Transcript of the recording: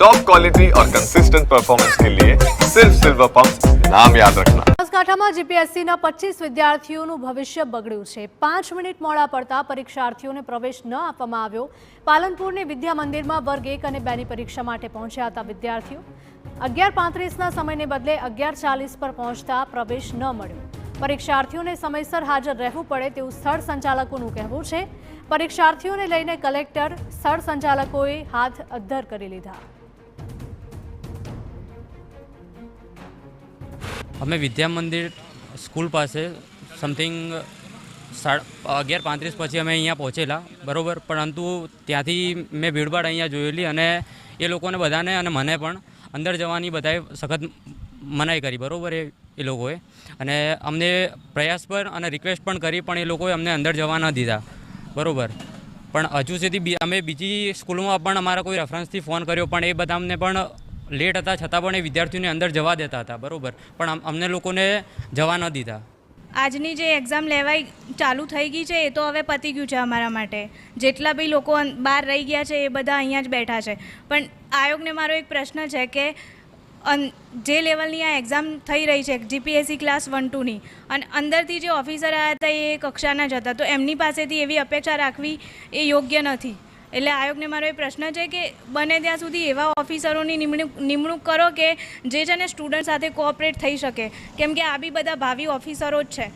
Top quality और consistent performance के लिए सिर्फ सिल्वर पंप नाम याद रखना। બનાસકાંઠામાં જીપીએસસીના 25 વિદ્યાર્થીઓનું ભવિષ્ય બગડ્યું છે। 5 મિનિટ મોડા પડતા પરીક્ષાર્થીઓને પ્રવેશ ન આપવામાં આવ્યો। પાલનપુરની વિદ્યા મંદિરમાં વર્ગ 1 અને 2ની પરીક્ષા માટે પહોંચ્યા હતા વિદ્યાર્થીઓ। 11:35ના સમયને બદલે 11:40 પર પહોંચતા પ્રવેશ ન મળ્યો। પરીક્ષાર્થીઓને સમયસર હાજર રહેવું પડે તેવું સ્થળ સંચાલકોનું કહેવું છે। પરીક્ષાર્થીઓને લઈને કલેક્ટર સ્થળ સંચાલકોએ હાથ અદ્ધર કરી લીધા। અમે વિદ્યા મંદિર સ્કૂલ પાસે સમથિંગ 11:35 પછી અમે અહીંયા પહોંચેલા બરાબર, પરંતુ ત્યાંથી મેં ભીડભાડ અહીંયા જોયેલી અને એ લોકોને બધાને અને મને પણ અંદર જવાની બધાએ સખત મનાઈ કરી બરાબર એ લોકોએ, અને અમને પ્રયાસ પર અને રિક્વેસ્ટ પણ કરી પણ એ લોકોએ અમને અંદર જવા ન દીધા બરાબર। પણ હજુ સુધી અમે બીજી સ્કૂલોમાં પણ અમારા કોઈ રેફરન્સથી ફોન કર્યો પણ એ બધા અમને પણ લેટ હતા છતાં પણ એ વિદ્યાર્થીઓને અંદર જવા દેતા હતા બરાબર, પણ અમને લોકોને જવા ન દીધા। આજની જે એક્ઝામ લેવાઈ ચાલુ થઈ ગઈ છે એ તો હવે પતી ગયું છે અમારા માટે। જેટલા બી લોકો બહાર રહી ગયા છે એ બધા અહીંયા જ બેઠા છે। પણ આયોગને મારો એક પ્રશ્ન છે કે જે લેવલની આ એક્ઝામ થઈ રહી છે જીપીએસસી ક્લાસ 1-2ની, અને અંદરથી જે ઓફિસર આવ્યા હતા એ કક્ષાના જ હતા, તો એમની પાસેથી એવી અપેક્ષા રાખવી એ યોગ્ય નથી। એટલે આયોગને મારો એ પ્રશ્ન છે કે બને ત્યાં સુધી એવા ઓફિસરોની નિમણૂક કરો કે જે છે ને સ્ટુડન્ટ સાથે કોઓપરેટ થઈ શકે, કેમ કે આ બી બધા ભાવિ ઓફિસરો જ છે।